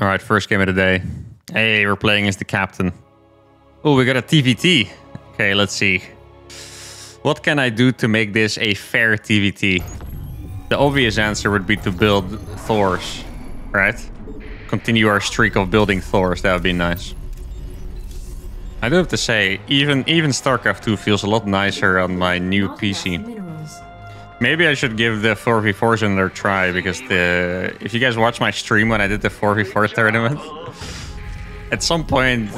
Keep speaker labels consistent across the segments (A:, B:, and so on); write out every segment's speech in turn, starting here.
A: All right, first game of the day. Hey, we're playing as the captain. Oh, we got a TVT. Okay, let's see. What can I do to make this a fair TVT? The obvious answer would be to build Thors, right? Continue our streak of building Thors. That would be nice. I do have to say, even StarCraft 2 feels a lot nicer on my new PC. Maybe I should give the 4v4s another try, because if you guys watch my stream when I did the 4v4 tournament, at some point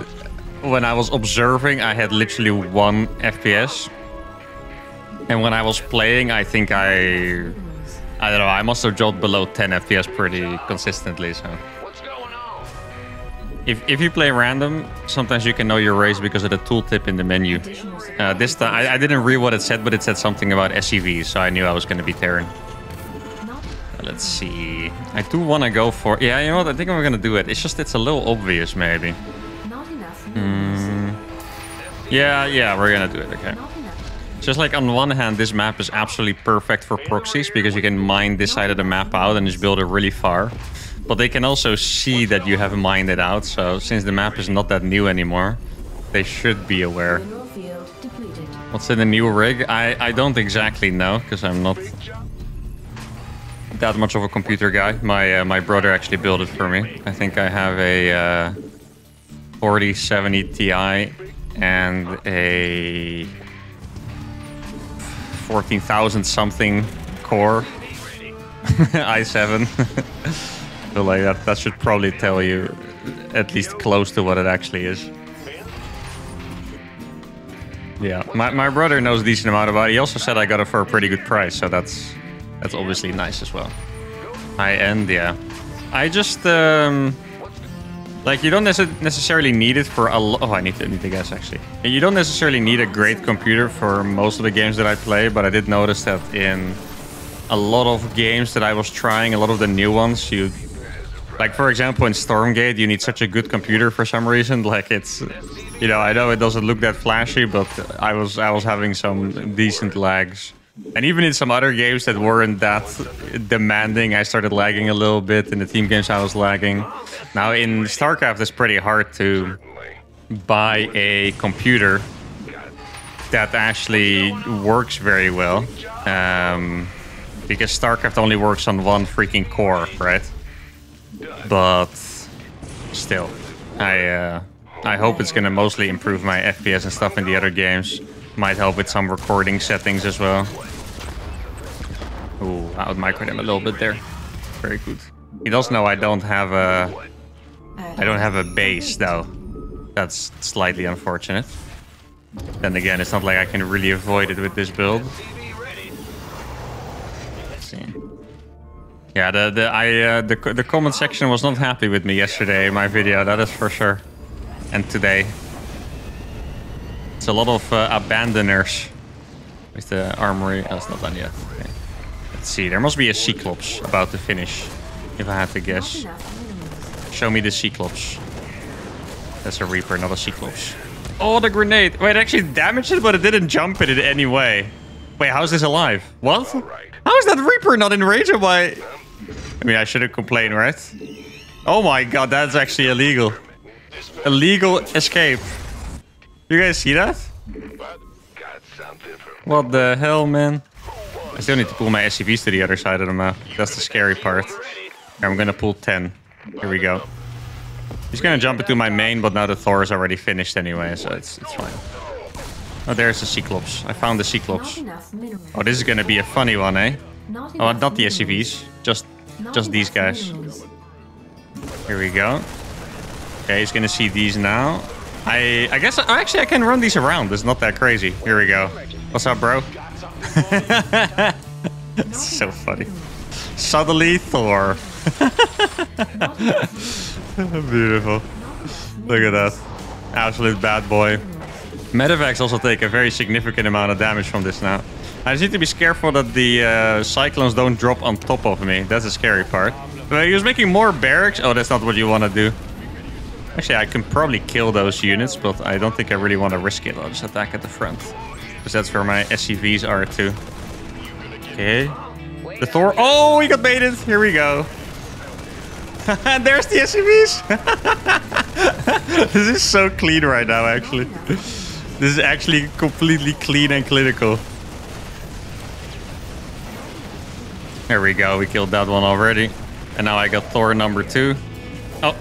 A: when I was observing, I had literally 1 FPS. And when I was playing, I think I don't know, I must have dropped below 10 FPS pretty consistently, so. If you play random, sometimes you can know your race because of the tooltip in the menu. This time, I didn't read what it said, but it said something about SCVs, so I knew I was going to be Terran. Let's see. I do want to go for... Yeah, you know what? I think I'm going to do it. It's just, it's a little obvious, maybe. Yeah, we're going to do it, okay. Just like on one hand, this map is absolutely perfect for proxies because you can mine this side of the map out and just build it really far. But they can also see that you have mined it out, so since the map is not that new anymore, they should be aware. What's in the new rig? I don't exactly know, because I'm not that much of a computer guy. My brother actually built it for me. I think I have a 4070 Ti and a 14,000 something core i7. So like that should probably tell you at least close to what it actually is. Yeah, my brother knows a decent amount about it. He also said I got it for a pretty good price, so that's obviously nice as well. High end, yeah. I just like, you don't necessarily need it for a lot. Oh, I need to guess actually. You don't necessarily need a great computer for most of the games that I play, but I did notice that in a lot of games that I was trying, a lot of the new ones, like, for example, in Stormgate, you need such a good computer for some reason. Like, it's, you know, I know it doesn't look that flashy, but I was having some decent lags. And even in some other games that weren't that demanding, I started lagging a little bit. In the team games, I was lagging. Now, in StarCraft, it's pretty hard to buy a computer that actually works very well. Because StarCraft only works on one freaking core, right? But still, I hope it's gonna mostly improve my FPS and stuff in the other games. Might help with some recording settings as well. Ooh, I would micro them a little bit there. Very good. He does know I don't have a base though. That's slightly unfortunate. Then again, it's not like I can really avoid it with this build. Let's see. Yeah, the comment section was not happy with me yesterday in my video, that is for sure. And today. It's a lot of abandoners with the armory. Oh, it's not done yet. Okay. Let's see, there must be a Cyclops about to finish, if I had to guess. Show me the Cyclops. That's a Reaper, not a Cyclops. Oh, the grenade. Wait, it actually damaged it, but it didn't jump it in any way. Wait, how is this alive? What? How is that Reaper not enraged by... I mean, I shouldn't complain, right? Oh my god, that's actually illegal. Illegal escape. You guys see that? What the hell, man? I still need to pull my SCVs to the other side of the map. That's the scary part. I'm gonna pull 10. Here we go. He's gonna jump into my main, but now the Thor is already finished anyway, so it's fine. Oh, there's the Cyclops. I found the Cyclops. Oh, this is gonna be a funny one, eh? Oh, not the SCVs. Just these guys. Here we go. Okay, he's gonna see these now. I guess actually I can run these around. It's not that crazy. Here we go. What's up, bro? It's so funny. Suddenly Thor. Beautiful. Look at that. Absolute bad boy. Medevacs also take a very significant amount of damage from this now. I just need to be careful that the cyclones don't drop on top of me. That's the scary part. But he was making more barracks. Oh, that's not what you want to do. Actually, I can probably kill those units, but I don't think I really want to risk it. I'll just attack at the front. Because that's where my SCVs are too. Okay. The Thor. Oh, he got baited. Here we go. And there's the SCVs. This is so clean right now, actually. This is actually completely clean and clinical. There we go. We killed that one already. And now I got Thor number 2. Oh.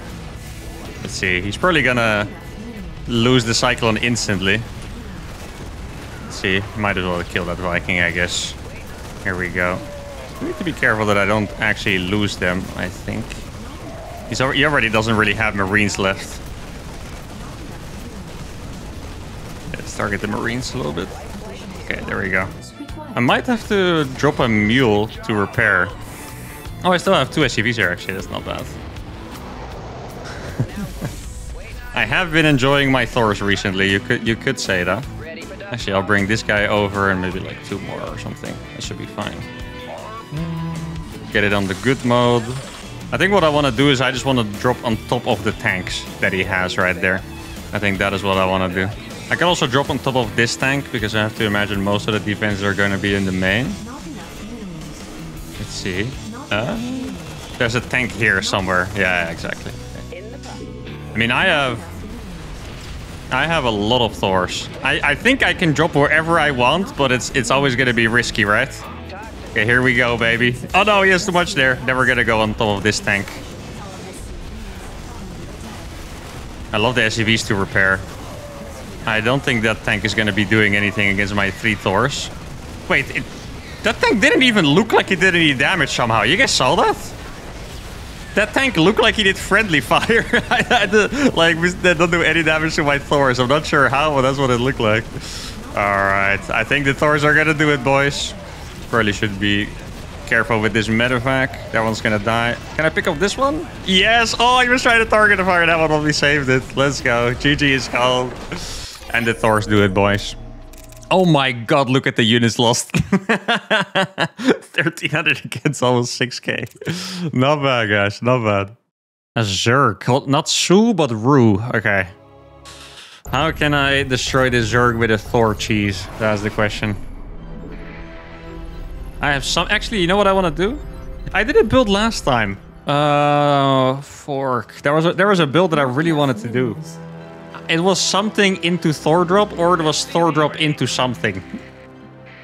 A: Let's see. He's probably gonna lose the Cyclone instantly. Let's see. Might as well kill that Viking, I guess. Here we go. I need to be careful that I don't actually lose them, I think. He already doesn't really have Marines left. Let's target the Marines a little bit. Okay, there we go. I might have to drop a mule to repair. Oh, I still have 2 SCVs here, actually. That's not bad. I have been enjoying my Thors recently. You could say that. Actually, I'll bring this guy over and maybe like 2 more or something. That should be fine. Get it on the good mode. I think what I want to do is I just want to drop on top of the tanks that he has right there. I think that is what I want to do. I can also drop on top of this tank because I have to imagine most of the defenses are going to be in the main. Let's see. There's a tank here somewhere. Yeah, exactly. Okay. I mean, I have a lot of Thors. I think I can drop wherever I want, but it's always going to be risky, right? Okay, here we go, baby. Oh no, he has too much there. Never gonna go on top of this tank. I love the SCVs to repair. I don't think that tank is gonna be doing anything against my 3 Thors. Wait, that tank didn't even look like it did any damage somehow. You guys saw that? That tank looked like he did friendly fire. Like, that don't do any damage to my Thors. I'm not sure how, but that's what it looked like. Alright, I think the Thors are gonna do it, boys. Probably should be careful with this medevac. That one's gonna die. Can I pick up this one? Yes! Oh, he was trying to target the fire that one, but we saved it. Let's go. GG is called. And the Thors do it, boys. Oh my god, look at the units lost. 1300 against almost 6k. Not bad, guys. Not bad. A Zerg. Not Su, but Ru. Okay. How can I destroy the Zerg with a Thor cheese? That's the question. I have some... Actually, you know what I want to do? I did a build last time. Fork. There was a build that I really wanted to do. It was something into Thor drop, or it was Thor drop into something.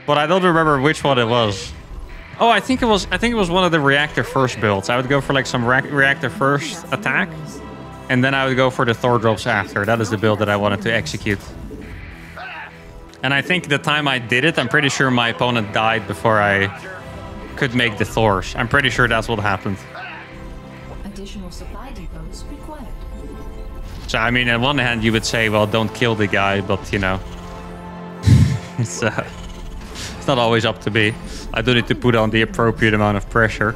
A: But I don't remember which one it was. Oh, I think it was one of the reactor first builds. I would go for like some reactor first attack, and then I would go for the Thor drops after. That is the build that I wanted to execute. And I think the time I did it, I'm pretty sure my opponent died before I could make the Thors. I'm pretty sure that's what happened.
B: Additional supply depots required.
A: So, I mean, on one hand, you would say, well, don't kill the guy, but, you know, it's not always up to me. I do need to put on the appropriate amount of pressure.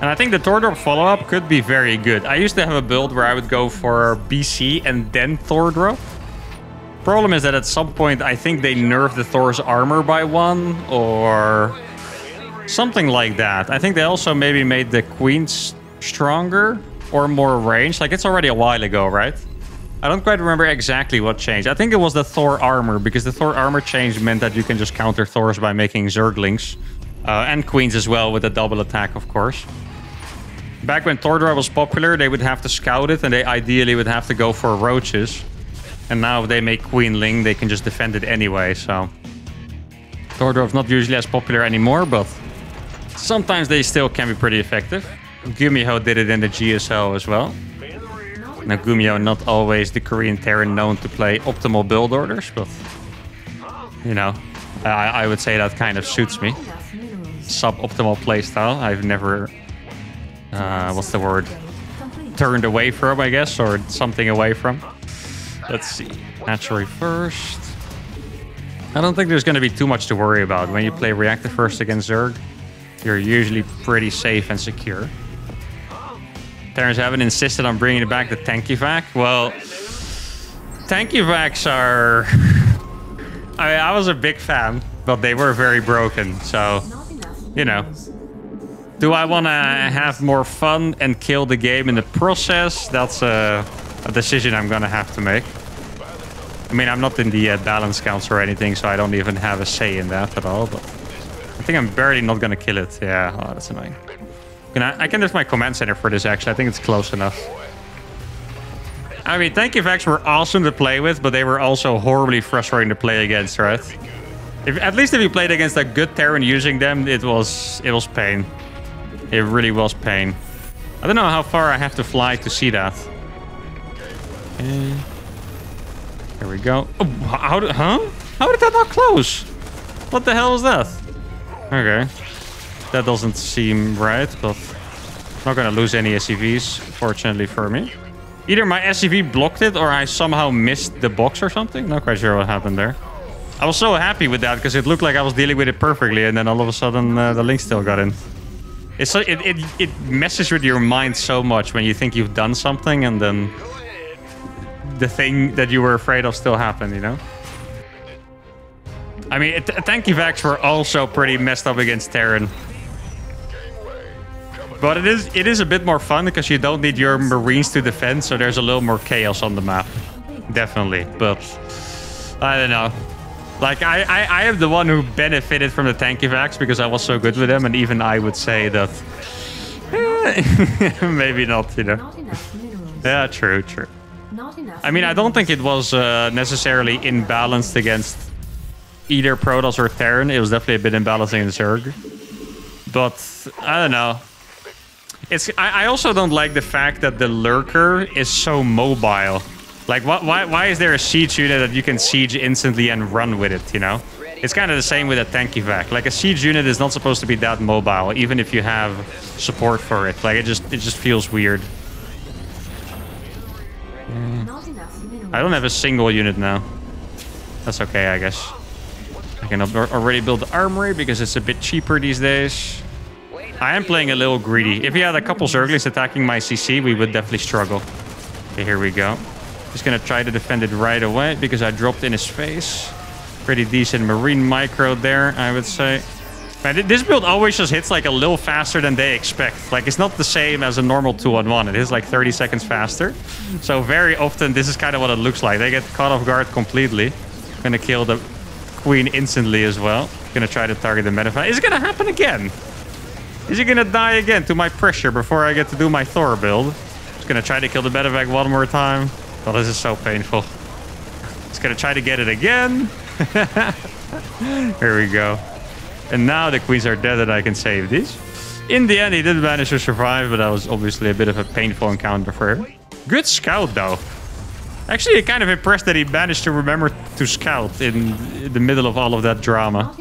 A: And I think the Thor drop follow-up could be very good. I used to have a build where I would go for BC and then Thor drop. Problem is that at some point, I think they nerfed the Thor's armor by 1 or something like that. I think they also maybe made the queens stronger or more range. Like, it's already a while ago, right? I don't quite remember exactly what changed. I think it was the Thor armor, because the Thor armor change meant that you can just counter Thors by making Zerglings. And queens as well with a double attack, of course. Back when Thor drop was popular, they would have to scout it, and they ideally would have to go for roaches. And now if they make Queenling, they can just defend it anyway, so... Thor drop's not usually as popular anymore, but... sometimes they still can be pretty effective. Gumiho did it in the GSO as well. Now, Gumiho not always the Korean Terran known to play optimal build orders, but... you know, I would say that kind of suits me. Suboptimal playstyle. I've never... what's the word? Turned away from, I guess, or something away from. Let's see. Hatchery first. I don't think there's going to be too much to worry about. When you play Reactor first against Zerg, you're usually pretty safe and secure. Terrans haven't insisted on bringing back the tanky vac. Well, tanky vacs are... I was a big fan, but they were very broken. So, you know. Do I want to have more fun and kill the game in the process? That's a decision I'm going to have to make. I mean, I'm not in the balance counts or anything, so I don't even have a say in that at all. But I think I'm barely not going to kill it. Yeah, oh, that's annoying. I can use my command center for this, actually. I think it's close enough. I mean, tank effects were awesome to play with, but they were also horribly frustrating to play against, right? At least if you played against a good Terran using them, it was pain. It really was pain. I don't know how far I have to fly to see that. There we go. Oh, how did that not close? What the hell is that? Okay. That doesn't seem right, but I'm not going to lose any SCVs, fortunately for me. Either my SCV blocked it or I somehow missed the box or something. Not quite sure what happened there. I was so happy with that because it looked like I was dealing with it perfectly, and then all of a sudden the link still got in. It messes with your mind so much when you think you've done something and then the thing that you were afraid of still happened, you know? I mean, tank evacs were also pretty messed up against Terran. But it is a bit more fun because you don't need your Marines to defend, so there's a little more chaos on the map. Definitely, but I don't know. Like, I am the one who benefited from the tank evacs because I was so good with them, and even I would say that maybe not, you know. Yeah, true. I mean, I don't think it was necessarily imbalanced against either Protoss or Terran. It was definitely a bit imbalanced against Zerg. But I don't know. I also don't like the fact that the Lurker is so mobile. Like, why is there a siege unit that you can siege instantly and run with it, you know? It's kind of the same with a tank evac. Like, a siege unit is not supposed to be that mobile, even if you have support for it. Like, it just feels weird. I don't have a single unit now. That's okay, I guess. I can already build the armory because it's a bit cheaper these days. I am playing a little greedy. If he had a couple Zerglings attacking my CC, we would definitely struggle. Okay, here we go. Just gonna try to defend it right away because I dropped in his face. Pretty decent Marine micro there, I would say. Man, this build always just hits like a little faster than they expect. Like, it's not the same as a normal 2-on-1. It is like 30 seconds faster. So very often, this is kind of what it looks like. They get caught off guard completely. Gonna kill the Queen instantly as well. Gonna try to target the medevac. Is it gonna happen again? Is he gonna die again to my pressure before I get to do my Thor build? Just gonna try to kill the medevac one more time. Oh, this is so painful. Just gonna try to get it again. Here we go. And now the queens are dead and I can save these. In the end, he did manage to survive, but that was obviously a bit of a painful encounter for him. Good scout, though. Actually, kind of impressed that he managed to remember to scout in the middle of all of that drama.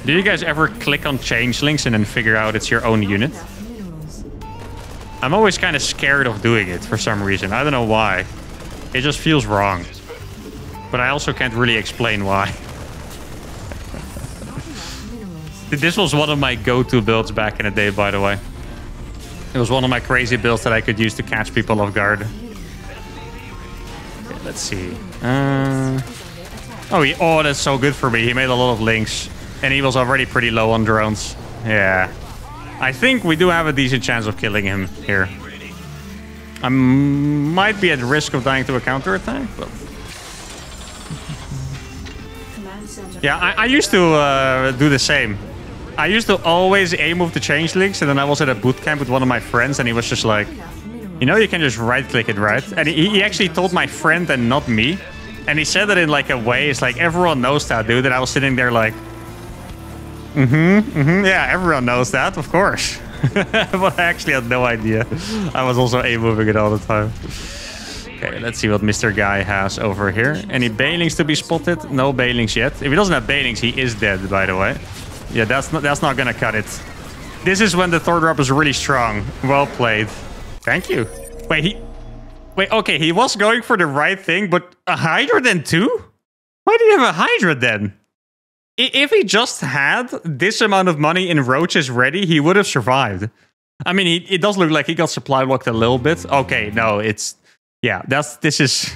A: Do you guys ever click on changelings and then figure out it's your own unit? I'm always kind of scared of doing it for some reason. I don't know why. It just feels wrong. But I also can't really explain why. This was one of my go-to builds back in the day, by the way. It was one of my crazy builds that I could use to catch people off guard. Okay, let's see. Oh, that's so good for me. He made a lot of links. And he was already pretty low on drones. Yeah. I think we do have a decent chance of killing him here. I might be at risk of dying to a counterattack, but... Yeah, I used to do the same. I used to always aim with the changelings, and then I was at a boot camp with one of my friends, and he was just like, you know, you can just right-click it, right? And he actually told my friend and not me. And he said it in like a way, it's like, everyone knows that, dude. And I was sitting there like, yeah, everyone knows that, of course. But I actually had no idea. I was also A-moving it all the time. Okay, let's see what Mr. Guy has over here. Any Banelings to be spotted? No Banelings yet. If he doesn't have Banelings, he is dead, by the way. Yeah, that's not gonna cut it. This is when the Thor drop is really strong. Well played. Thank you. Wait, okay, he was going for the right thing, but a Hydra then too? Why did he have a Hydra then? If he just had this amount of money in roaches ready, he would have survived. I mean, it does look like he got supply blocked a little bit. Okay, no, it's... Yeah, this is...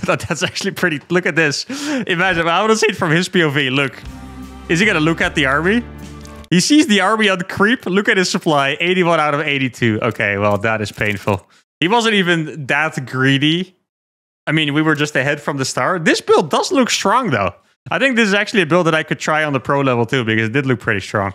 A: that's actually pretty... Look at this. Imagine, I want to see it from his POV. Look. Is he going to look at the army? He sees the army on creep. Look at his supply. 81 out of 82. Okay, well, that is painful. He wasn't even that greedy. I mean, we were just ahead from the start. This build does look strong, though. I think this is actually a build that I could try on the pro level too, because it did look pretty strong.